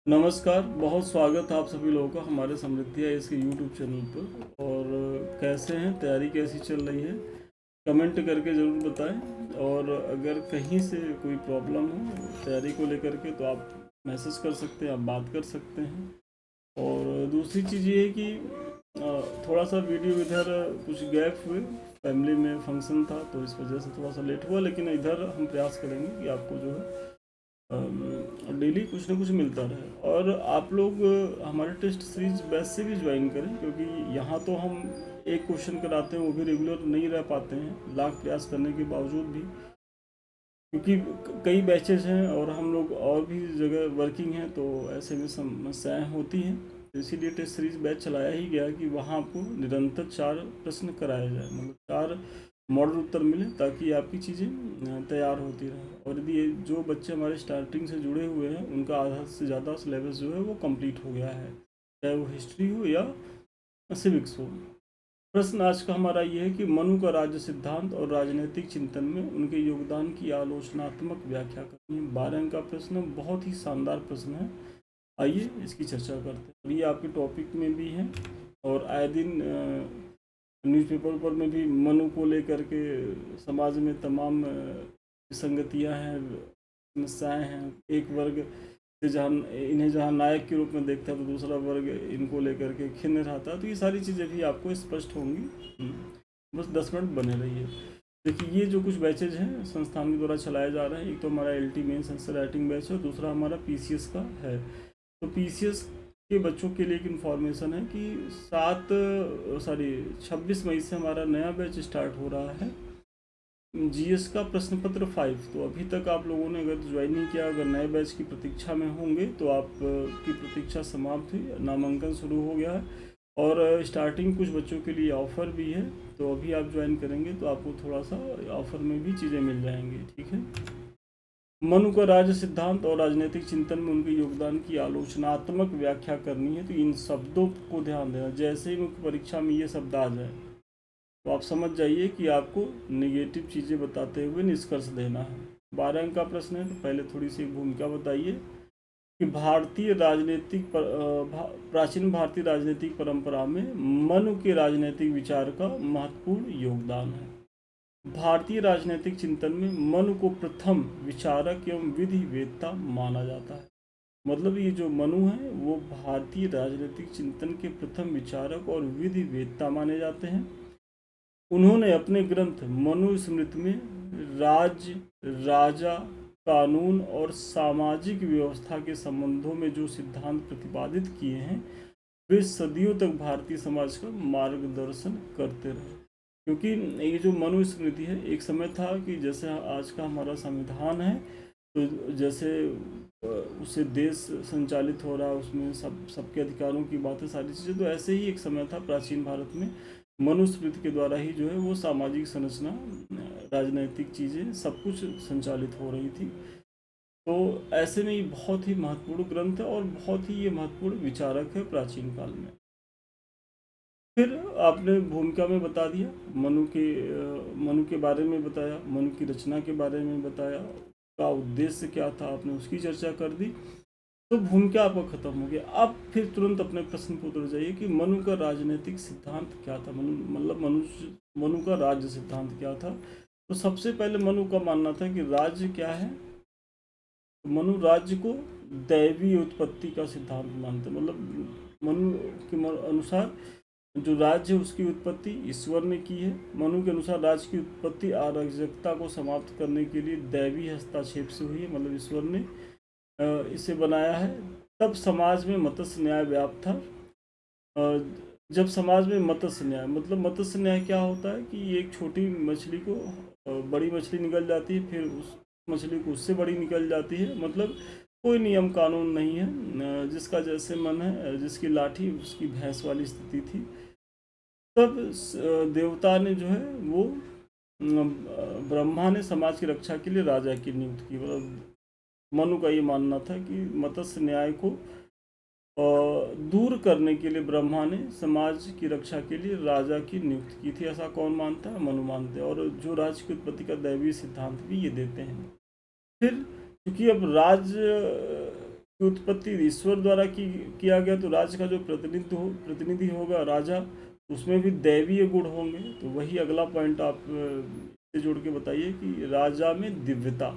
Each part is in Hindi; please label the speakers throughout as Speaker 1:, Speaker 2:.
Speaker 1: नमस्कार, बहुत स्वागत है आप सभी लोगों का हमारे समृद्धि है इसके यूट्यूब चैनल पर। और कैसे हैं, तैयारी कैसी चल रही है, कमेंट करके ज़रूर बताएं। और अगर कहीं से कोई प्रॉब्लम हो तैयारी को लेकर के तो आप मैसेज कर सकते हैं, आप बात कर सकते हैं। और दूसरी चीज़ ये है कि थोड़ा सा वीडियो इधर कुछ गैप हुए, फैमिली में फंक्शन था तो इस वजह से थोड़ा सा लेट हुआ, लेकिन इधर हम प्रयास करेंगे कि आपको जो है डेली कुछ ना कुछ मिलता रहे। और आप लोग हमारे टेस्ट सीरीज बैच से भी ज्वाइन करें, क्योंकि यहाँ तो हम एक क्वेश्चन कराते हैं, वो भी रेगुलर नहीं रह पाते हैं लाख प्रयास करने के बावजूद भी, क्योंकि कई बैचेज हैं और हम लोग और भी जगह वर्किंग हैं, तो ऐसे में समस्याएं होती हैं। तो इसीलिए टेस्ट सीरीज बैच चलाया ही गया कि वहाँ आपको निरंतर 4 प्रश्न कराया जाए, मतलब 4 मॉडल उत्तर मिले, ताकि आपकी चीज़ें तैयार होती रहें। और यदि जो बच्चे हमारे स्टार्टिंग से जुड़े हुए हैं उनका आधा से ज़्यादा सिलेबस जो है वो कंप्लीट हो गया है, चाहे वो हिस्ट्री हो या सिविक्स हो। प्रश्न आज का हमारा ये है कि मनु का राज्य सिद्धांत और राजनीतिक चिंतन में उनके योगदान की आलोचनात्मक व्याख्या करनी है। 12 अंक का प्रश्न, बहुत ही शानदार प्रश्न है। आइए इसकी चर्चा करते हैं। और ये आपके टॉपिक में भी है, और आए दिन न्यूज़पेपर पर में भी मनु को लेकर के समाज में तमाम विसंगतियाँ हैं, समस्याएं हैं। एक वर्ग से जहाँ इन्हें जहाँ नायक के रूप में देखता है तो दूसरा वर्ग इनको लेकर के खिन्न रहता है। तो ये सारी चीज़ें भी आपको स्पष्ट होंगी। बस 10 मिनट बने रहिए। देखिए, ये जो कुछ बैचेज हैं संस्थान के द्वारा चलाए जा रहे हैं, एक तो हमारा LT mains answer writing batch है, और दूसरा हमारा PCS का है। तो PCS के बच्चों के लिए एक इन्फॉर्मेशन है कि 26 मई से हमारा नया बैच स्टार्ट हो रहा है, GS का प्रश्न पत्र 5। तो अभी तक आप लोगों ने अगर ज्वाइन नहीं किया, अगर नए बैच की प्रतीक्षा में होंगे तो आप की प्रतीक्षा समाप्त हुई, नामांकन शुरू हो गया है। और स्टार्टिंग कुछ बच्चों के लिए ऑफ़र भी है, तो अभी आप ज्वाइन करेंगे तो आपको थोड़ा सा ऑफ़र में भी चीज़ें मिल जाएंगी, ठीक है। मनु का राज्य सिद्धांत और राजनीतिक चिंतन में उनके योगदान की आलोचनात्मक व्याख्या करनी है। तो इन शब्दों को ध्यान देना, जैसे ही मुख्य परीक्षा में ये शब्द आ जाए तो आप समझ जाइए कि आपको नेगेटिव चीज़ें बताते हुए निष्कर्ष देना है। 12 अंक का प्रश्न है, तो पहले थोड़ी सी भूमिका बताइए कि प्राचीन भारतीय राजनीतिक परंपरा में मनु के राजनीतिक विचार का महत्वपूर्ण योगदान है। भारतीय राजनीतिक चिंतन में मनु को प्रथम विचारक एवं विधि वेत्ता माना जाता है। मतलब ये जो मनु है वो भारतीय राजनीतिक चिंतन के प्रथम विचारक और विधि वेत्ता माने जाते हैं। उन्होंने अपने ग्रंथ मनुस्मृति में राज्य, राजा, कानून और सामाजिक व्यवस्था के संबंधों में जो सिद्धांत प्रतिपादित किए हैं वे सदियों तक भारतीय समाज का मार्गदर्शन करते रहे। क्योंकि ये जो मनुस्मृति है, एक समय था कि जैसे आज का हमारा संविधान है, तो जैसे उससे देश संचालित हो रहा है, उसमें सबके अधिकारों की बातें, सारी चीज़ें, तो ऐसे ही एक समय था प्राचीन भारत में, मनुस्मृति के द्वारा ही जो है वो सामाजिक संरचना, राजनैतिक चीज़ें, सब कुछ संचालित हो रही थी। तो ऐसे में ये बहुत ही महत्वपूर्ण ग्रंथ है और बहुत ही ये महत्वपूर्ण विचारक है प्राचीन काल में। फिर आपने भूमिका में बता दिया, मनु के बारे में बताया, मनु की रचना के बारे में बताया, का उद्देश्य क्या था आपने उसकी चर्चा कर दी। तो भूमिका आपका खत्म हो गया। अब फिर तुरंत अपने प्रश्न पर उतर जाइए कि मनु का राजनीतिक सिद्धांत क्या था। मनु का राज्य सिद्धांत क्या था। तो सबसे पहले मनु का मानना था कि राज्य क्या है। तो मनु राज्य को दैवीय उत्पत्ति का सिद्धांत मानते, मतलब मनु के अनुसार जो राज्य है उसकी उत्पत्ति ईश्वर ने की है। मनु के अनुसार राज्य की उत्पत्ति अराजकता को समाप्त करने के लिए दैवी हस्तक्षेप से हुई है, मतलब ईश्वर ने इसे बनाया है। तब समाज में मत्स्य न्याय व्याप्त था। जब समाज में मत्स्य न्याय, मतलब मत्स्य न्याय क्या होता है कि एक छोटी मछली को बड़ी मछली निकल जाती है, फिर उस मछली को उससे बड़ी निकल जाती है, मतलब कोई नियम कानून नहीं है, जिसका जैसे मन है, जिसकी लाठी उसकी भैंस वाली स्थिति थी। तब देवता ने जो है वो ब्रह्मा ने समाज की रक्षा के लिए राजा की नियुक्ति की। मतलब मनु का ये मानना था कि मत्स्य न्याय को दूर करने के लिए ब्रह्मा ने समाज की रक्षा के लिए राजा की नियुक्ति की थी। ऐसा कौन मानता है? मनु मानते हैं। और जो राज्य की उत्पत्ति का दैवीय सिद्धांत भी ये देते हैं। फिर क्योंकि अब राज्य की उत्पत्ति ईश्वर द्वारा किया गया, तो राज्य का जो प्रतिनिधि होगा राजा, उसमें भी दैवीय गुण होंगे। तो वही अगला पॉइंट आप से जोड़ के बताइए कि राजा में दिव्यता।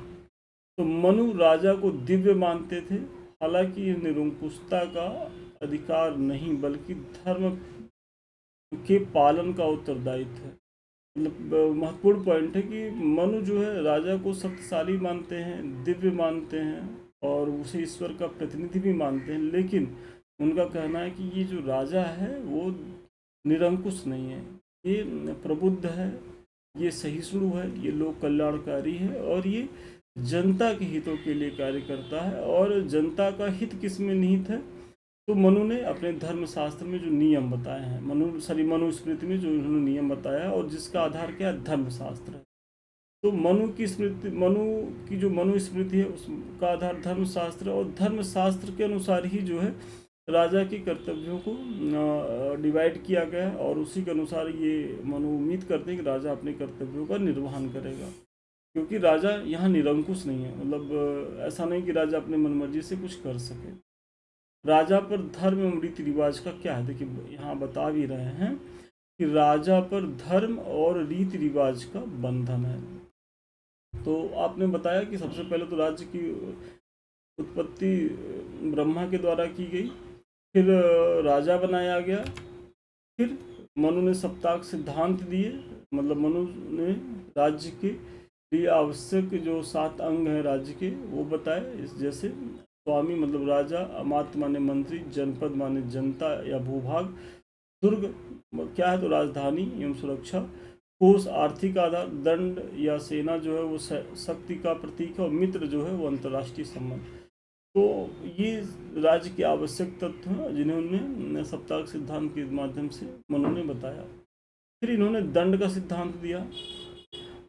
Speaker 1: तो मनु राजा को दिव्य मानते थे, हालांकि निरंकुशता का अधिकार नहीं बल्कि धर्म के पालन का उत्तरदायित्व है। मतलब महत्वपूर्ण पॉइंट है कि मनु जो है राजा को शक्तिशाली मानते हैं, दिव्य मानते हैं और उसे ईश्वर का प्रतिनिधि भी मानते हैं, लेकिन उनका कहना है कि ये जो राजा है वो निरंकुश नहीं है, ये प्रबुद्ध है, ये सहिष्णु है, ये लोक कल्याणकारी है और ये जनता के हितों के लिए कार्य करता है। और जनता का हित किस में निहित है? तो मनु ने अपने धर्मशास्त्र में जो नियम बताए हैं, मनुस्मृति में जो उन्होंने नियम बताया है और जिसका आधार क्या है? धर्मशास्त्र है। तो मनु की जो मनुस्मृति है उसका आधार धर्मशास्त्र, और धर्मशास्त्र के अनुसार ही जो है राजा के कर्तव्यों को डिवाइड किया गया है और उसी के अनुसार ये मनु उम्मीद करते हैं कि राजा अपने कर्तव्यों का निर्वहन करेगा, क्योंकि राजा यहाँ निरंकुश नहीं है। मतलब ऐसा नहीं कि राजा अपने मनमर्जी से कुछ कर सके। राजा पर धर्म एवं रीति रिवाज का क्या है? देखिए यहाँ बता भी रहे हैं कि राजा पर धर्म और रीति रिवाज का बंधन है। तो आपने बताया कि सबसे पहले तो राज्य की उत्पत्ति ब्रह्मा के द्वारा की गई, फिर राजा बनाया गया, फिर मनु ने सप्ताह सिद्धांत दिए। मतलब मनु ने राज्य के लिए आवश्यक जो 7 अंग हैं राज्य के वो बताए, इस जैसे स्वामी मतलब राजा, अमात्य माने मंत्री, जनपद माने जनता या भूभाग, दुर्ग क्या है तो राजधानी एवं सुरक्षा, कोष आर्थिक आधार, दंड या सेना जो है वो शक्ति का प्रतीक है, और मित्र जो है वो अंतर्राष्ट्रीय संबंध। तो ये राज्य के आवश्यक तत्व हैं जिन्होंने सप्ताह सिद्धांत के माध्यम से मनु ने बताया। फिर इन्होंने दंड का सिद्धांत दिया।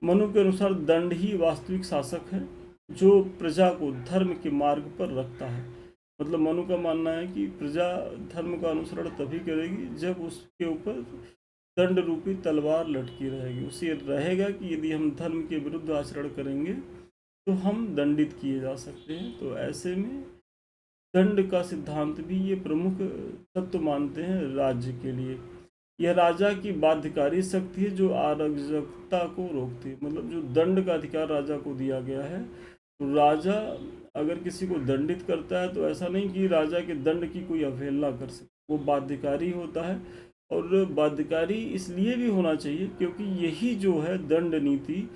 Speaker 1: मनु के अनुसार दंड ही वास्तविक शासक है जो प्रजा को धर्म के मार्ग पर रखता है। मतलब मनु का मानना है कि प्रजा धर्म का अनुसरण तभी करेगी जब उसके ऊपर दंड रूपी तलवार लटकी रहेगी। उसे रहेगा कि यदि हम धर्म के विरुद्ध आचरण करेंगे तो हम दंडित किए जा सकते हैं। तो ऐसे में दंड का सिद्धांत भी ये प्रमुख तत्व मानते हैं राज्य के लिए। यह राजा की बाध्यकारी शक्ति है जो अराजकता को रोकती है। मतलब जो दंड का अधिकार राजा को दिया गया है, तो राजा अगर किसी को दंडित करता है तो ऐसा नहीं कि राजा के दंड की कोई अवहेलना कर सके, वो बाध्यकारी होता है। और बाध्यकारी इसलिए भी होना चाहिए क्योंकि यही जो है दंड नीति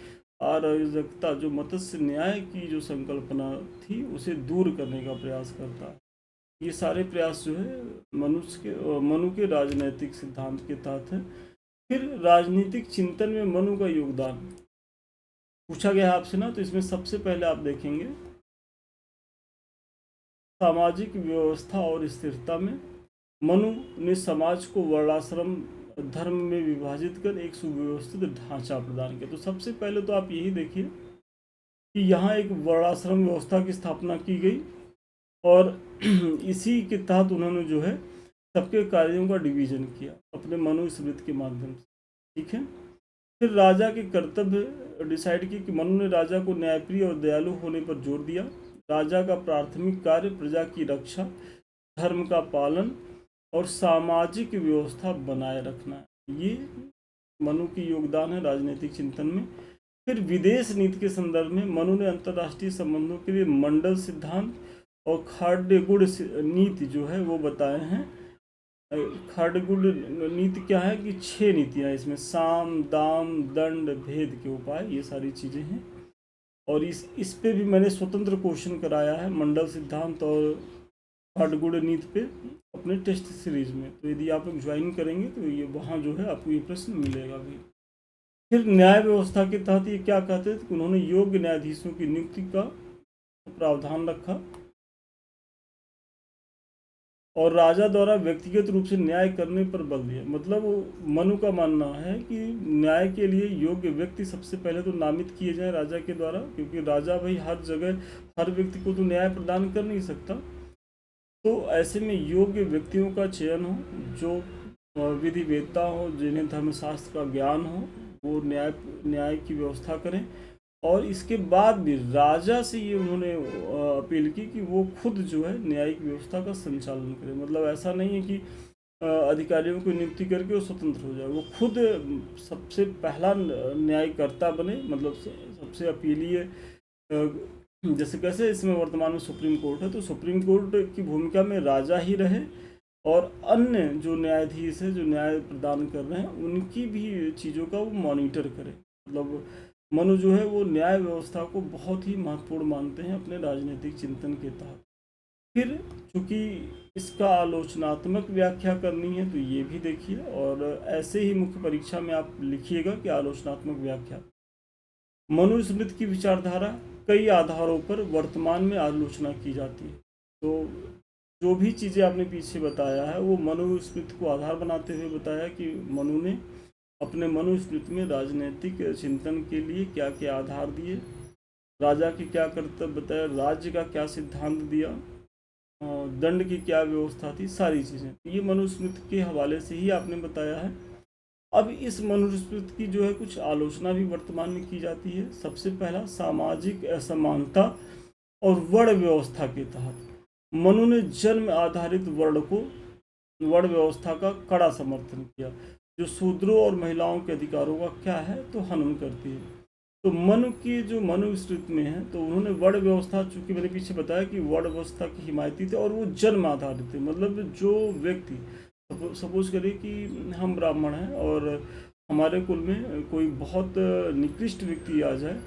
Speaker 1: अराजकता, जो मत्स्य न्याय की जो संकल्पना थी उसे दूर करने का प्रयास करता है। ये सारे प्रयास जो है मनु के राजनैतिक सिद्धांत के तहत है। फिर राजनीतिक चिंतन में मनु का योगदान पूछा गया है आपसे ना, तो इसमें सबसे पहले आप देखेंगे सामाजिक व्यवस्था और स्थिरता में मनु ने समाज को वर्णाश्रम धर्म में विभाजित कर एक सुव्यवस्थित ढांचा प्रदान किया। तो सबसे पहले तो आप यही देखिए कि यहाँ एक वर्णाश्रम व्यवस्था की स्थापना की गई और इसी के तहत उन्होंने जो है सबके कार्यों का डिवीजन किया अपने मनुस्मृति के माध्यम से। ठीक है। फिर राजा के कर्तव्य डिसाइड किए कि मनु ने राजा को न्यायप्रिय और दयालु होने पर जोर दिया। राजा का प्राथमिक कार्य प्रजा की रक्षा, धर्म का पालन और सामाजिक व्यवस्था बनाए रखना है। ये मनु की योगदान है राजनीतिक चिंतन में। फिर विदेश नीति के संदर्भ में मनु ने अंतर्राष्ट्रीय संबंधों के लिए मंडल सिद्धांत और खाद्य गुण नीति जो है वो बताए हैं। खाद्य गुण नीति क्या है कि 6 नीतियाँ, इसमें साम दाम दंड भेद के उपाय, ये सारी चीज़ें हैं। और इस पे भी मैंने स्वतंत्र क्वेश्चन कराया है मंडल सिद्धांत और खाद्य गुण नीति पे अपने टेस्ट सीरीज में। तो यदि आप लोग ज्वाइन करेंगे तो ये वहाँ जो है आपको ये प्रश्न मिलेगा भी। फिर न्याय व्यवस्था के तहत ये क्या कहते थे कि उन्होंने योग्य न्यायाधीशों की नियुक्ति का प्रावधान रखा और राजा द्वारा व्यक्तिगत रूप से न्याय करने पर बल दिया। मतलब मनु का मानना है कि न्याय के लिए योग्य व्यक्ति सबसे पहले तो नामित किए जाए राजा के द्वारा, क्योंकि राजा भाई हर जगह हर व्यक्ति को तो न्याय प्रदान कर नहीं सकता। तो ऐसे में योग्य व्यक्तियों का चयन हो जो विधि वेदता हो, जिन्हें धर्मशास्त्र का ज्ञान हो, वो न्याय की व्यवस्था करें और इसके बाद भी राजा से ये उन्होंने अपील की कि वो खुद जो है न्यायिक व्यवस्था का संचालन करे। मतलब ऐसा नहीं है कि अधिकारियों को नियुक्ति करके वो स्वतंत्र हो जाए, वो खुद सबसे पहला न्यायकर्ता बने, मतलब सबसे अपीलीय। जैसे कैसे इसमें वर्तमान में सुप्रीम कोर्ट है, तो सुप्रीम कोर्ट की भूमिका में राजा ही रहे और अन्य जो न्यायाधीश है जो न्याय प्रदान कर रहे हैं उनकी भी चीज़ों का वो मॉनिटर करे। मतलब मनु जो है वो न्याय व्यवस्था को बहुत ही महत्वपूर्ण मानते हैं अपने राजनीतिक चिंतन के तहत। फिर चूंकि इसका आलोचनात्मक व्याख्या करनी है तो ये भी देखिए, और ऐसे ही मुख्य परीक्षा में आप लिखिएगा कि आलोचनात्मक व्याख्या। मनुस्मृति की विचारधारा कई आधारों पर वर्तमान में आलोचना की जाती है। तो जो भी चीज़ें आपने पीछे बताया है वो मनुस्मृति को आधार बनाते हुए बताया कि मनु ने अपने मनुस्मृति में राजनीतिक चिंतन के लिए क्या क्या आधार दिए, राजा के क्या कर्तव्य बताया, राज्य का क्या सिद्धांत दिया, दंड की क्या व्यवस्था थी, सारी चीज़ें ये मनुस्मृति के हवाले से ही आपने बताया है। अब इस मनुस्मृति की जो है कुछ आलोचना भी वर्तमान में की जाती है। सबसे पहला, सामाजिक असमानता और वर्ण व्यवस्था के तहत मनु ने जन्म आधारित वर्ण व्यवस्था का कड़ा समर्थन किया, जो शूद्रों और महिलाओं के अधिकारों का क्या है तो हनन करती है। तो मनु की जो मनुस्मृति में है तो उन्होंने वर्ण व्यवस्था, चूंकि मैंने पीछे बताया कि वर्ण व्यवस्था की हिमायती थे और वो जन्म आधारित थे। मतलब जो व्यक्ति, सपोज करिए कि हम ब्राह्मण हैं और हमारे कुल में कोई बहुत निकृष्ट व्यक्ति आ जाए,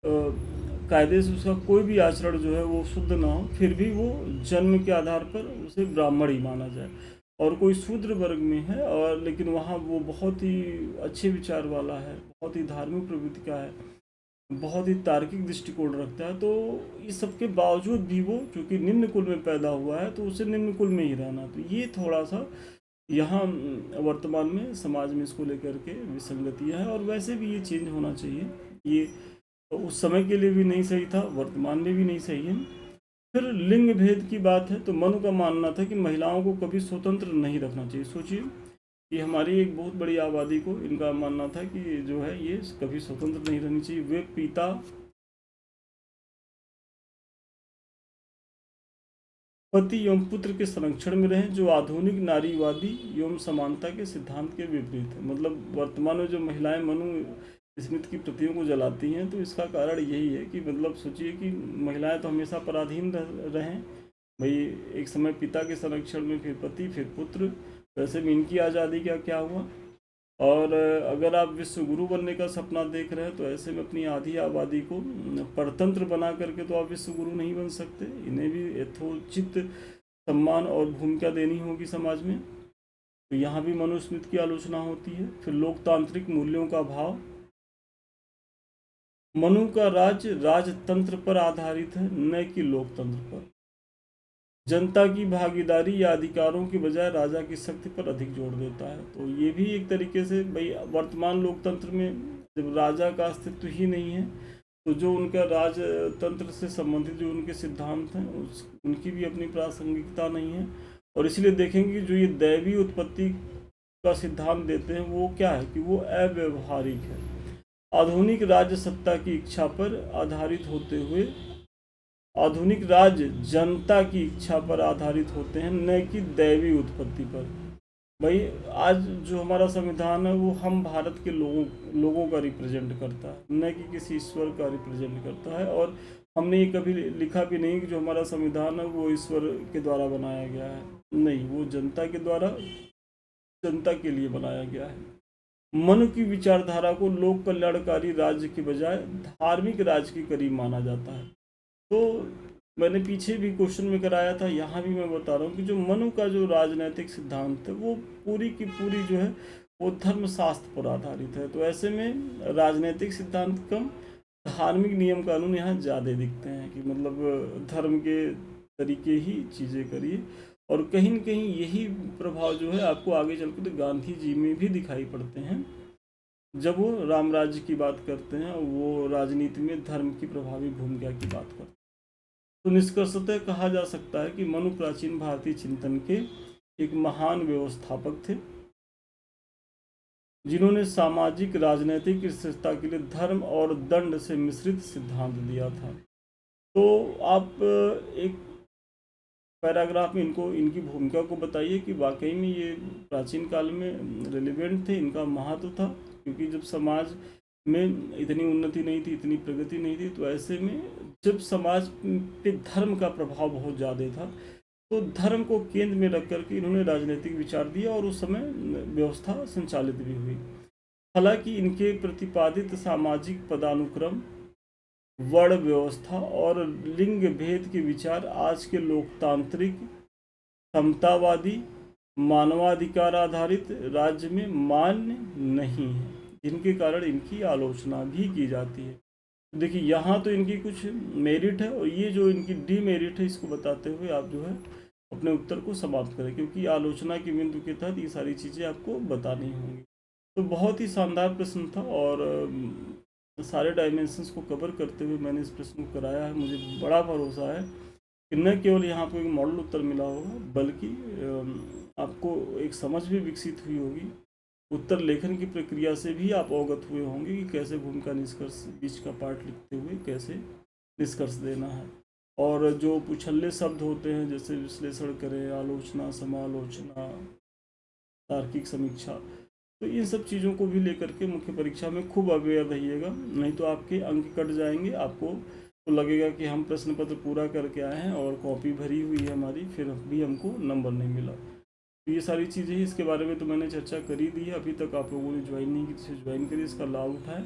Speaker 1: कायदे से उसका कोई भी आचरण जो है वो शुद्ध ना हो, फिर भी वो जन्म के आधार पर उसे ब्राह्मण ही माना जाए। और कोई शूद्र वर्ग में है और लेकिन वहाँ वो बहुत ही अच्छे विचार वाला है, बहुत ही धार्मिक प्रवृत्ति का है, बहुत ही तार्किक दृष्टिकोण रखता है, तो इस सब के बावजूद भी वो चूँकि निम्न कुल में पैदा हुआ है तो उसे निम्न कुल में ही रहना। तो ये थोड़ा सा यहाँ वर्तमान में समाज में इसको लेकर के विसंगतियाँ है, और वैसे भी ये चेंज होना चाहिए। ये तो उस समय के लिए भी नहीं सही था, वर्तमान में भी नहीं सही है। फिर लिंग भेद की बात है तो मनु का मानना था कि महिलाओं को कभी स्वतंत्र नहीं रखना चाहिए। सोचिए कि हमारी एक बहुत बड़ी आबादी को इनका मानना था कि जो है ये कभी स्वतंत्र नहीं रहनी चाहिए, वे पिता पति एवं पुत्र के संरक्षण में रहें, जो आधुनिक नारीवादी एवं समानता के सिद्धांत के विपरीत है। मतलब वर्तमान में जो महिलाएं मनु स्मृति की प्रतियों को जलाती हैं तो इसका कारण यही है कि मतलब सोचिए कि महिलाएं तो हमेशा पराधीन रहें। भाई एक समय पिता के संरक्षण में, फिर पति, फिर पुत्र, वैसे में इनकी आज़ादी का क्या हुआ। और अगर आप विश्व गुरु बनने का सपना देख रहे हैं तो ऐसे में अपनी आधी आबादी को परतंत्र बना करके तो आप विश्व गुरु नहीं बन सकते, इन्हें भी यथोचित सम्मान और भूमिका देनी होगी समाज में। तो यहाँ भी मनुस्मृति की आलोचना होती है। फिर लोकतांत्रिक मूल्यों का भाव, मनु का राज्य राजतंत्र पर आधारित है न कि लोकतंत्र पर। जनता की भागीदारी या अधिकारों की बजाय राजा की शक्ति पर अधिक जोर देता है। तो ये भी एक तरीके से भाई वर्तमान लोकतंत्र में जब राजा का अस्तित्व ही नहीं है तो जो उनका राजतंत्र से संबंधित जो उनके सिद्धांत हैं उनकी भी अपनी प्रासंगिकता नहीं है। और इसलिए देखेंगे जो ये दैवीय उत्पत्ति का सिद्धांत देते हैं वो क्या है कि वो अव्यवहारिक है, आधुनिक राज्य सत्ता की इच्छा पर आधारित होते हुए, आधुनिक राज्य जनता की इच्छा पर आधारित होते हैं न कि दैवी उत्पत्ति पर। भाई आज जो हमारा संविधान है वो हम भारत के लोगों का रिप्रेजेंट करता है, न कि किसी ईश्वर का रिप्रेजेंट करता है। और हमने ये कभी लिखा भी नहीं कि जो हमारा संविधान है वो ईश्वर के द्वारा बनाया गया है, नहीं, वो जनता के द्वारा जनता के लिए बनाया गया है। मनु की विचारधारा को लोक कल्याणकारी राज्य के बजाय धार्मिक राज्य के करीब माना जाता है। तो मैंने पीछे भी क्वेश्चन में कराया था, यहाँ भी मैं बता रहा हूँ कि जो मनु का जो राजनैतिक सिद्धांत है वो पूरी की पूरी जो है वो धर्मशास्त्र पर आधारित है। तो ऐसे में राजनैतिक सिद्धांत कम, धार्मिक नियम कानून यहाँ ज़्यादा दिखते हैं कि मतलब धर्म के तरीके ही चीज़ें करिए। और कहीं न कहीं यही प्रभाव जो है आपको आगे चल कर तो गांधी जी में भी दिखाई पड़ते हैं, जब वो राम राज्य की बात करते हैं, वो राजनीति में धर्म की प्रभावी भूमिका की बात करते हैं। तो निष्कर्षतः कहा जा सकता है कि मनु प्राचीन भारतीय चिंतन के एक महान व्यवस्थापक थे। जिन्होंने सामाजिक राजनीतिक स्थिरता के लिए धर्म और दंड से मिश्रित सिद्धांत दिया था। तो आप एक पैराग्राफ में इनकी भूमिका को बताइए कि वाकई में ये प्राचीन काल में रिलेवेंट थे, इनका महत्व था, क्योंकि जब समाज में इतनी उन्नति नहीं थी, इतनी प्रगति नहीं थी, तो ऐसे में जब समाज पे धर्म का प्रभाव बहुत ज़्यादा था, तो धर्म को केंद्र में रख करके इन्होंने राजनीतिक विचार दिया और उस समय व्यवस्था संचालित भी हुई। हालांकि इनके प्रतिपादित सामाजिक पदानुक्रम, वर्ण व्यवस्था और लिंग भेद के विचार आज के लोकतांत्रिक, समतावादी, मानवाधिकार आधारित राज्य में मान्य नहीं है, जिनके कारण इनकी आलोचना भी की जाती है। देखिए यहाँ तो इनकी कुछ मेरिट है, और ये जो इनकी डीमेरिट है, इसको बताते हुए आप जो है अपने उत्तर को समाप्त करें, क्योंकि आलोचना के बिंदु के तहत ये सारी चीज़ें आपको बतानी होंगी। तो बहुत ही शानदार प्रश्न था, और सारे डायमेंशंस को कवर करते हुए मैंने इस प्रश्न को कराया है। मुझे बड़ा भरोसा है कि न केवल यहाँ पर एक मॉडल उत्तर मिला होगा, बल्कि आपको एक समझ भी विकसित हुई होगी। उत्तर लेखन की प्रक्रिया से भी आप अवगत हुए होंगे कि कैसे भूमिका निष्कर्ष बीच का पार्ट लिखते हुए कैसे निष्कर्ष देना है। और जो उछल्ले शब्द होते हैं, जैसे विश्लेषण करें, आलोचना, समालोचना, तार्किक समीक्षा, तो इन सब चीज़ों को भी लेकर के मुख्य परीक्षा में खूब अवेयर रहिएगा, नहीं तो आपके अंक कट जाएंगे। आपको तो लगेगा कि हम प्रश्न पत्र पूरा करके आए हैं और कॉपी भरी हुई है हमारी, फिर भी हमको नंबर नहीं मिला। तो ये सारी चीज़ें ही, इसके बारे में तो मैंने चर्चा करी दी है। अभी तक आप लोगों ने ज्वाइन नहीं की तो ज्वाइन करिए, इसका लाभ उठाएं।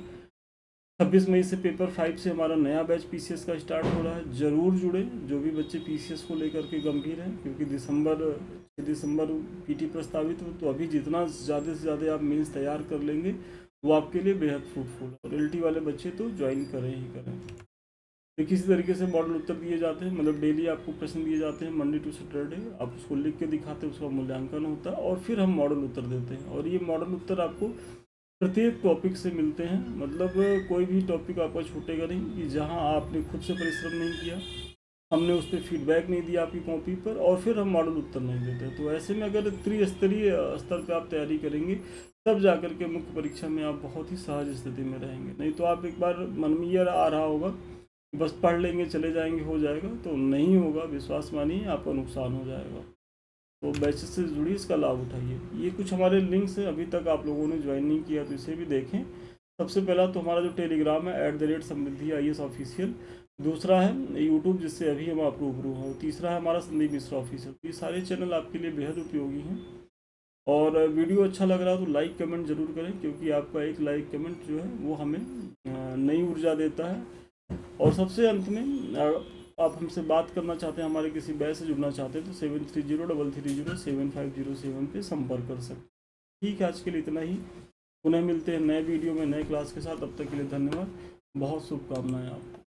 Speaker 1: 26 मई से पेपर 5 से हमारा नया बैच पीसीएस का स्टार्ट हो रहा है। ज़रूर जुड़े जो भी बच्चे पीसीएस को लेकर के गंभीर हैं, क्योंकि दिसंबर पीटी प्रस्तावित हो, तो अभी जितना ज़्यादा से ज़्यादा आप मीन्स तैयार कर लेंगे वो आपके लिए बेहद फ्रूटफुल है। और एलटी वाले बच्चे तो ज्वाइन करें ही करें। देखिए इसी तरीके से मॉडल उत्तर दिए जाते हैं, मतलब डेली आपको प्रश्न दिए जाते हैं, मंडे टू सैटरडे आप उसको लिख के दिखाते हैं, उसका मूल्यांकन होता है और फिर हम मॉडल उत्तर देते हैं। और ये मॉडल उत्तर आपको प्रत्येक टॉपिक से मिलते हैं, मतलब कोई भी टॉपिक आपका छूटेगा नहीं कि जहाँ आपने खुद से परिश्रम नहीं किया, हमने उस पर फीडबैक नहीं दिया आपकी कॉपी पर, और फिर हम मॉडल उत्तर नहीं देते। तो ऐसे में अगर त्रिस्तरीय स्तर पर आप तैयारी करेंगे, तब जाकर के मुख्य परीक्षा में आप बहुत ही सहज स्थिति में रहेंगे। नहीं तो आप एक बार मन में ये आ रहा होगा बस पढ़ लेंगे चले जाएंगे हो जाएगा, तो नहीं होगा, विश्वास मानिए आपका नुकसान हो जाएगा। तो बैचेस से जुड़ी इसका लाभ उठाइए। ये कुछ हमारे लिंक्स हैं, अभी तक आप लोगों ने ज्वाइन नहीं किया तो इसे भी देखें। सबसे पहला तो हमारा जो टेलीग्राम है @समृद्धि IAS ऑफिशियल, दूसरा है यूट्यूब जिससे अभी हम आप रूबरू हैं, तीसरा है हमारा संदीप मिश्रा ऑफिशियल। ये सारे चैनल आपके लिए बेहद उपयोगी हैं। और वीडियो अच्छा लग रहा तो लाइक कमेंट जरूर करें, क्योंकि आपका एक लाइक कमेंट जो है वो हमें नई ऊर्जा देता है। और सबसे अंत में आप हमसे बात करना चाहते हैं, हमारे किसी बैच से जुड़ना चाहते हैं, तो 7303307507 पे संपर्क कर सकते हैं। ठीक है, आज के लिए इतना ही। पुनः मिलते हैं नए वीडियो में नए क्लास के साथ। तब तक के लिए धन्यवाद, बहुत शुभकामनाएं आपको।